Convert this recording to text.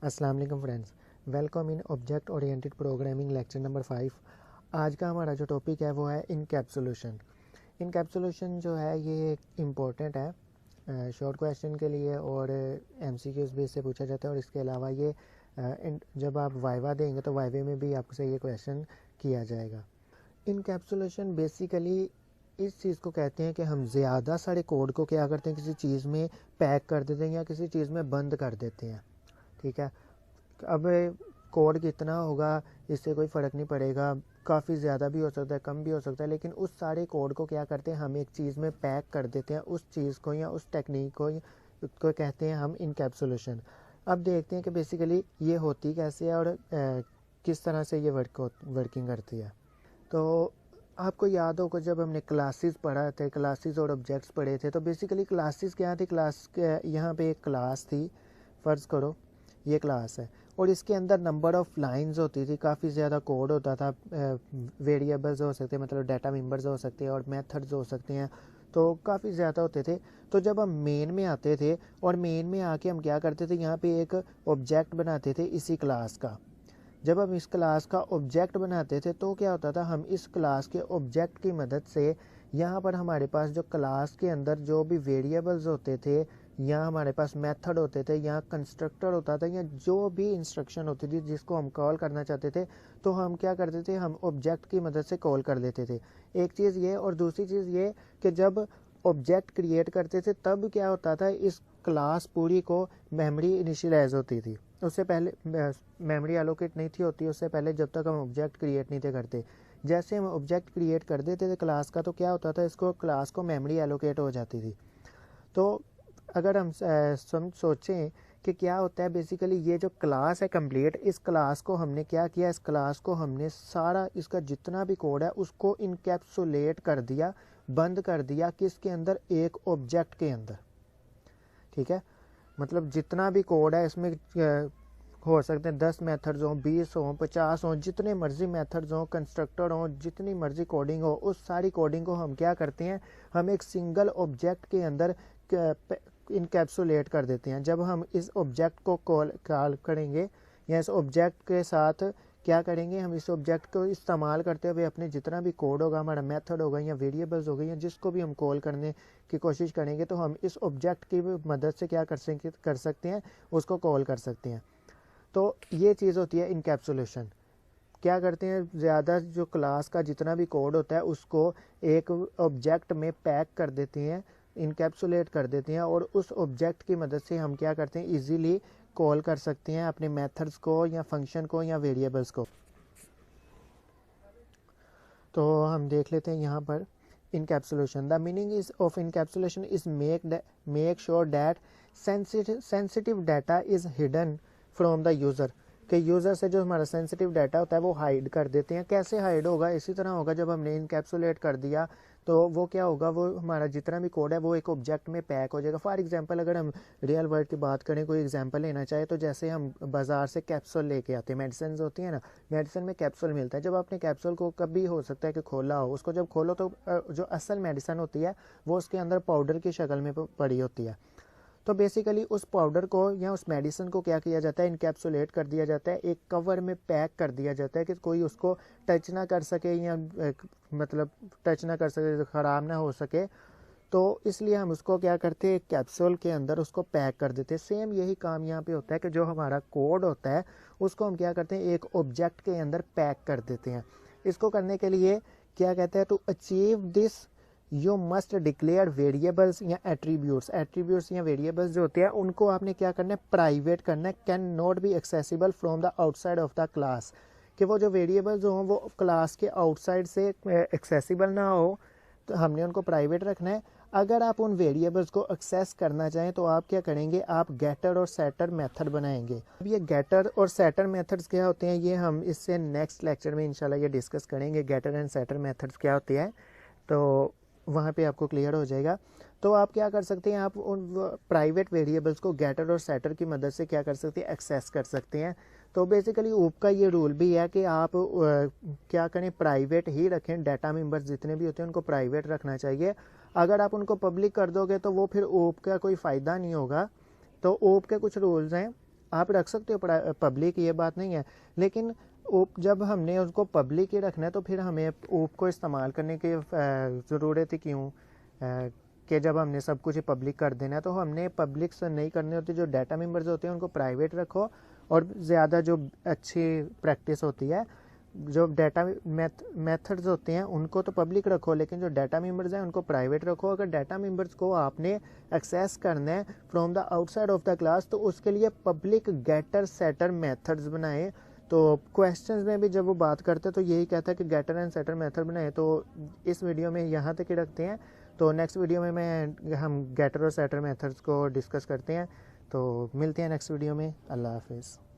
अस्सलाम वालेकुम friends, welcome in object oriented programming lecture number 5। आज का हमारा जो टॉपिक है वो है इनकैप्सुलेशन। इनकैप्सुलेशन जो है ये इम्पोर्टेंट है शॉर्ट क्वेश्चन के लिए और एमसीक्यूज भी इससे पूछा जाता है। और इसके अलावा ये जब आप वाइवा देंगे तो वाइवे में भी आपसे ये क्वेश्चन किया जाएगा। इनकैप्सुलेशन बेसिकली इस चीज़ को कहते हैं कि हम ज़्यादा सारे कोड को क्या करते हैं, किसी चीज़ में पैक कर देते हैं या किसी चीज़ में बंद कर देते हैं। ठीक है, अब कोड कितना होगा इससे कोई फ़र्क नहीं पड़ेगा, काफ़ी ज़्यादा भी हो सकता है, कम भी हो सकता है, लेकिन उस सारे कोड को क्या करते हैं हम एक चीज़ में पैक कर देते हैं। उस चीज़ को या उस टेक्निक को कहते हैं हम इनकैप्सुलेशन। अब देखते हैं कि बेसिकली ये होती कैसे है और किस तरह से ये वर्किंग करती है। तो आपको याद होगा जब हमने क्लासेस पढ़ा थे, क्लासेस और ऑब्जेक्ट्स पढ़े थे, तो बेसिकली क्लासेस क्या थी, क्लास के यहाँ पे एक क्लास थी, फ़र्ज़ करो ये क्लास है और इसके अंदर नंबर ऑफ़ लाइंस होती थी, काफ़ी ज़्यादा कोड होता था, वेरिएबल्स हो सकते हैं, मतलब डाटा मेंबर्स हो सकते हैं और मेथड्स हो सकते हैं, तो काफ़ी ज़्यादा होते थे। तो जब हम मेन में आते थे और मेन में आके हम क्या करते थे, यहाँ पे एक ऑब्जेक्ट बनाते थे इसी क्लास का। जब हम इस क्लास का ऑब्जेक्ट बनाते थे तो क्या होता था, हम इस क्लास के ऑब्जेक्ट की मदद से यहाँ पर हमारे पास जो क्लास के अंदर जो भी वेरिएबल्स होते थे, या हमारे पास मेथड होते थे, या कंस्ट्रक्टर होता था, या जो भी इंस्ट्रक्शन होती थी जिसको हम कॉल करना चाहते थे, तो हम क्या करते थे, हम ऑब्जेक्ट की मदद से कॉल कर देते थे। एक चीज़ ये, और दूसरी चीज़ ये कि जब ऑब्जेक्ट क्रिएट करते थे तब क्या होता था, इस क्लास पूरी को मेमोरी इनिशियलाइज होती थी। उससे पहले मेमोरी एलोकेट नहीं थी होती उससे पहले, जब तक हम ऑब्जेक्ट क्रिएट नहीं थे करते। जैसे हम ऑब्जेक्ट क्रिएट कर देते थे क्लास का, तो क्या होता था, इसको क्लास को मेमोरी एलोकेट हो जाती थी। तो अगर हम सोचें कि क्या होता है, बेसिकली ये जो क्लास है कंप्लीट, इस क्लास को हमने क्या किया, इस क्लास को हमने सारा इसका जितना भी कोड है उसको इनकैप्सुलेट कर दिया, बंद कर दिया, किसके अंदर, एक ऑब्जेक्ट के अंदर। ठीक है, मतलब जितना भी कोड है इसमें हो सकते हैं 10 मेथड्स हों, 20 हों, 50 हों, जितने मर्जी मेथड्स हों, कंस्ट्रक्टर हों, जितनी मर्जी कोडिंग हो, उस सारी कोडिंग को हम क्या करते हैं, हम एक सिंगल ऑब्जेक्ट के अंदर इनकैप्सुलेट कर देते हैं। जब हम इस ऑब्जेक्ट को कॉल करेंगे या इस ऑब्जेक्ट के साथ क्या करेंगे, हम इस ऑब्जेक्ट को इस्तेमाल करते हुए अपने जितना भी कोड होगा, हमारा मेथड होगा या वेरिएबल्स होगा या जिसको भी हम कॉल करने की कोशिश करेंगे, तो हम इस ऑब्जेक्ट की मदद से क्या कर सकते हैं, उसको कॉल कर सकते हैं। तो ये चीज़ होती है इनकैप्सुलेशन। क्या करते हैं, ज़्यादा जो क्लास का जितना भी कोड होता है उसको एक ऑब्जेक्ट में पैक कर देते हैं, इनकैप्सुलेट कर देते हैं, और उस ऑब्जेक्ट की मदद से हम क्या करते हैं, इजीली कॉल कर सकते हैं अपने मेथड्स को या फंक्शन को या वेरिएबल्स को। तो हम देख लेते हैं यहाँ पर encapsulation. The meaning is of encapsulation is make sure that sensitive data is hidden from the user, कि यूज़र से जो हमारा सेंसिटिव डाटा होता है वो हाइड कर देते हैं। कैसे हाइड होगा, इसी तरह होगा, जब हमने इनकैप्सुलेट कर दिया तो वो क्या होगा, वो हमारा जितना भी कोड है वो एक ऑब्जेक्ट में पैक हो जाएगा। फॉर एग्जांपल अगर हम रियल वर्ल्ड की बात करें, कोई एग्जांपल लेना चाहे, तो जैसे हम बाज़ार से कैप्सूल लेके आते हैं, मेडिसिन होती है ना, मेडिसिन में कैप्सूल मिलता है। जब आपने कैप्सूल को कभी हो सकता है कि खोला हो, उसको जब खोलो तो जो असल मेडिसिन होती है वो उसके अंदर पाउडर की शक्ल में पड़ी होती है। तो बेसिकली उस पाउडर को या उस मेडिसिन को क्या किया जाता है, इनकैप्सुलेट कर दिया जाता है, एक कवर में पैक कर दिया जाता है कि कोई उसको टच ना कर सके, या मतलब टच ना कर सके, ख़राब ना हो सके। तो इसलिए हम उसको क्या करते हैं, कैप्सूल के अंदर उसको पैक कर देते हैं। सेम यही काम यहाँ पे होता है कि जो हमारा कोड होता है उसको हम क्या करते हैं, एक ऑब्जेक्ट के अंदर पैक कर देते हैं। इसको करने के लिए क्या कहते हैं, to achieve this you must declare variables या एट्रीब्यूट्स या वेरिएबल्स जो होते हैं उनको आपने क्या करना है, प्राइवेट करना है। Can not be accessible from the outside of the class, कि वो जो वेरिएबल्स हों वो क्लास के आउटसाइड से एक्सेसिबल ना हो, तो हमने उनको प्राइवेट रखना है। अगर आप उन वेरिएबल्स को एक्सेस करना चाहें तो आप क्या करेंगे, आप गेटर और सेटर मेथड बनाएंगे। अब ये गेटर और सेटर मेथड्स क्या होते हैं, ये हम इससे नेक्स्ट लेक्चर में इंशाल्लाह ये डिस्कस करेंगे, गेटर एंड सेटर मेथड्स क्या होती है, तो वहाँ पे आपको क्लियर हो जाएगा। तो आप क्या कर सकते हैं, आप उन प्राइवेट वेरिएबल्स को गेटर और सेटर की मदद से क्या कर सकते हैं, एक्सेस कर सकते हैं। तो बेसिकली ऊप का ये रूल भी है कि आप क्या करें, प्राइवेट ही रखें, डाटा मेंबर्स जितने भी होते हैं उनको प्राइवेट रखना चाहिए। अगर आप उनको पब्लिक कर दोगे तो वो फिर ऊप का कोई फ़ायदा नहीं होगा। तो ऊप के कुछ रूल्स हैं, आप रख सकते हो पब्लिक, ये बात नहीं है, लेकिन जब हमने उसको पब्लिक ही रखना है तो फिर हमें ऊप को इस्तेमाल करने की ज़रूरत ही क्यों, कि जब हमने सब कुछ पब्लिक कर देना है तो हमने पब्लिक से नहीं करने होते। जो डाटा मेंबर्स होते हैं उनको प्राइवेट रखो, और ज़्यादा जो अच्छी प्रैक्टिस होती है, जो डाटा मेथड्स होते हैं उनको तो पब्लिक रखो, लेकिन जो डाटा मेंबर्स हैं उनको प्राइवेट रखो। अगर डाटा मेंबर्स को आपने एक्सेस करना है from the outside of the class तो उसके लिए पब्लिक गेटर सेटर मेथड्स बनाएं। तो क्वेश्चंस में भी जब वो बात करते हैं तो यही कहता है कि गेटर एंड सेटर मेथड बनाए। तो इस वीडियो में यहाँ तक ही रखते हैं, तो नेक्स्ट वीडियो में हम गेटर और सेटर मेथड्स को डिस्कस करते हैं। तो मिलते हैं नेक्स्ट वीडियो में। अल्लाह हाफिज़।